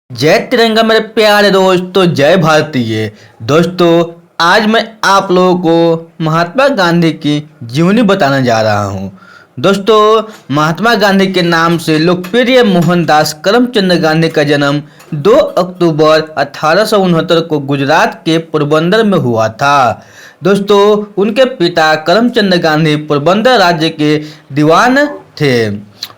जय तिरंगा मेरे प्यारे दोस्तों, जय भारतीय दोस्तों। आज मैं आप लोगों को महात्मा गांधी की जीवनी बताने जा रहा हूँ। दोस्तों, महात्मा गांधी के नाम से लोकप्रिय मोहनदास करमचंद गांधी का जन्म 2 अक्टूबर 1869 को गुजरात के पोरबंदर में हुआ था। दोस्तों, उनके पिता करमचंद गांधी पोरबंदर राज्य के दीवान थे।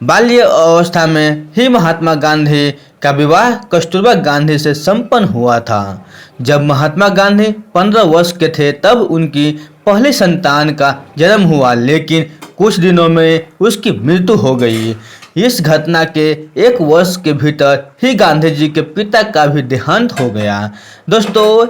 बाल्य अवस्था में ही महात्मा गांधी का विवाह कस्तूरबा गांधी से संपन्न हुआ था। जब महात्मा गांधी 15 वर्ष के थे तब उनकी पहली संतान का जन्म हुआ, लेकिन कुछ दिनों में उसकी मृत्यु हो गई। इस घटना के 1 वर्ष के भीतर ही गांधी जी के पिता का भी देहांत हो गया। दोस्तों,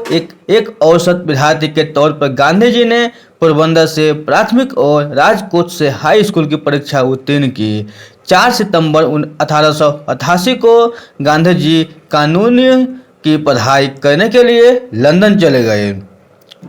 एक औसत विद्यार्थी के तौर पर गांधी जी ने पोरबंदर से प्राथमिक और राजकोट से हाई स्कूल की परीक्षा उत्तीर्ण की। 4 सितंबर 1888 को गांधी जी कानून की पढ़ाई करने के लिए लंदन चले गए।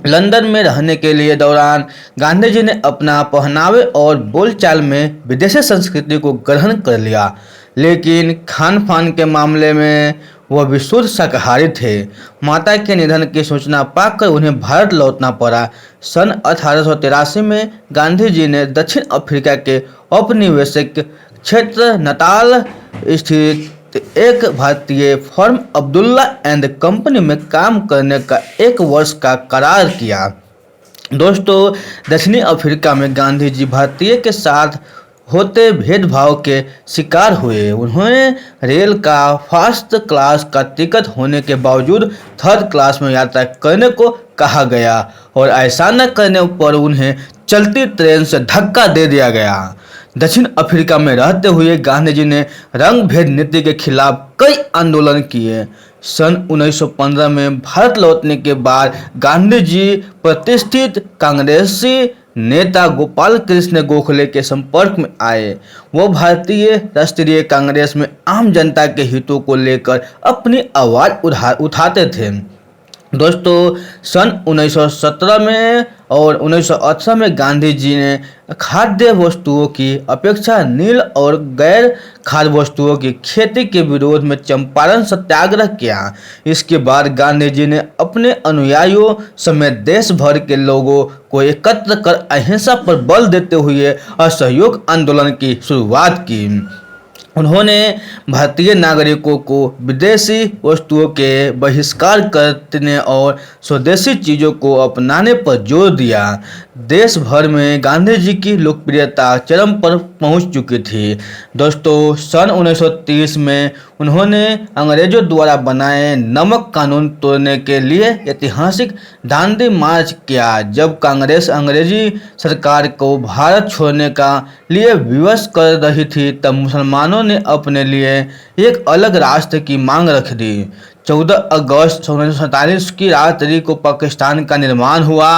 लंदन में रहने के लिए दौरान गांधी जी ने अपना पहनावे और बोलचाल में विदेशी संस्कृति को ग्रहण कर लिया, लेकिन खान पान के मामले में वह विशुद्ध शाकाहारी थे। माता के निधन की सूचना पाकर उन्हें भारत लौटना पड़ा। सन 1883 में गांधी जी ने दक्षिण अफ्रीका के औपनिवेशिक क्षेत्र नटाल स्थित एक भारतीय फर्म अब्दुल्ला एंड कंपनी में काम करने का 1 वर्ष का करार किया। दोस्तों, दक्षिणी अफ्रीका में गांधी जी भारतीय के साथ होते भेदभाव के शिकार हुए। उन्हें रेल का फर्स्ट क्लास का टिकट होने के बावजूद 3rd क्लास में यात्रा करने को कहा गया और ऐसा न करने पर उन्हें चलती ट्रेन से धक्का दे दिया गया। दक्षिण अफ्रीका में रहते हुए गांधी जी ने रंग भेद नीति के खिलाफ कई आंदोलन किए। सन 1915 में भारत लौटने के बाद गांधी जी प्रतिष्ठित कांग्रेसी नेता गोपाल कृष्ण गोखले के संपर्क में आए। वो भारतीय राष्ट्रीय कांग्रेस में आम जनता के हितों को लेकर अपनी आवाज़ उठाते थे। दोस्तों, सन 1917 में और 1918 में गांधी जी ने खाद्य वस्तुओं की अपेक्षा नील और गैर खाद्य वस्तुओं की खेती के विरोध में चंपारण सत्याग्रह किया। इसके बाद गांधी जी ने अपने अनुयायियों समेत देश भर के लोगों को एकत्र कर अहिंसा पर बल देते हुए असहयोग आंदोलन की शुरुआत की। उन्होंने भारतीय नागरिकों को विदेशी वस्तुओं के बहिष्कार करने और स्वदेशी चीज़ों को अपनाने पर जोर दिया। देश भर में गांधी जी की लोकप्रियता चरम पर पहुंच चुकी थी। दोस्तों, सन 1930 में उन्होंने अंग्रेजों द्वारा बनाए नमक कानून तोड़ने के लिए ऐतिहासिक दांडी मार्च किया। जब कांग्रेस अंग्रेजी सरकार को भारत छोड़ने का लिए विवश कर रही थी, तब मुसलमानों ने अपने लिए एक अलग राष्ट्र की मांग रख दी। 14 अगस्त 1947 की रात्रि को पाकिस्तान का निर्माण हुआ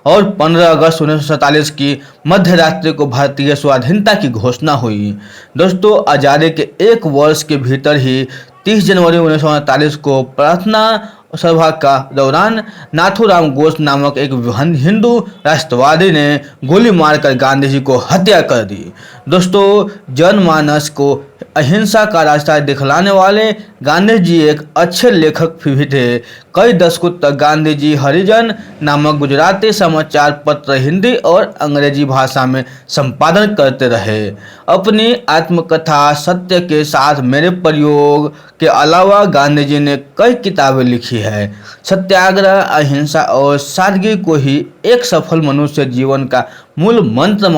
और 15 अगस्त 1947 की मध्य रात्रि को भारतीय स्वाधीनता की घोषणा हुई। दोस्तों, आज़ादी के 1 वर्ष के भीतर ही 30 जनवरी 1948 को प्रार्थना सभा का दौरान नाथूराम गोड्से नामक एक हिंदू राष्ट्रवादी ने गोली मारकर गांधी जी को हत्या कर दी। दोस्तों, जनमानस को अहिंसा का रास्ता दिखलाने वाले गांधी जी एक अच्छे लेखक भी थे। कई दशकों तक गांधी जी हरिजन नामक गुजराती समाचार पत्र हिंदी और अंग्रेजी भाषा में संपादन करते रहे। अपनी आत्मकथा सत्य के साथ मेरे प्रयोग के अलावा गांधी जी ने कई किताबें लिखी है। सत्याग्रह, अहिंसा और सादगी को ही एक सफल मनुष्य जीवन का मूल मंत्र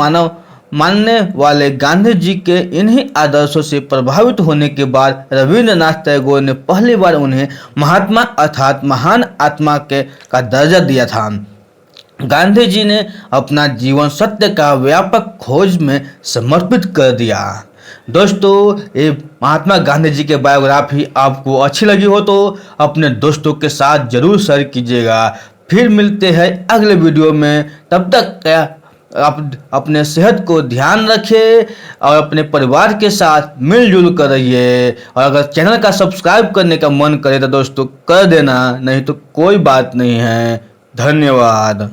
मानने वाले गांधी जी के इन्हीं आदर्शों से प्रभावित होने के बाद रविंद्रनाथ टैगोर ने पहली बार उन्हें महात्मा अर्थात महान आत्मा का दर्जा दिया था। गांधी जी ने अपना जीवन सत्य का व्यापक खोज में समर्पित कर दिया। दोस्तों, ये महात्मा गांधी जी के बायोग्राफी आपको अच्छी लगी हो तो अपने दोस्तों के साथ जरूर शेयर कीजिएगा। फिर मिलते हैं अगले वीडियो में। तब तक आप अपने सेहत को ध्यान रखिए और अपने परिवार के साथ मिलजुल कर रहिए। और अगर चैनल का सब्सक्राइब करने का मन करे तो दोस्तों कर देना, नहीं तो कोई बात नहीं है। धन्यवाद।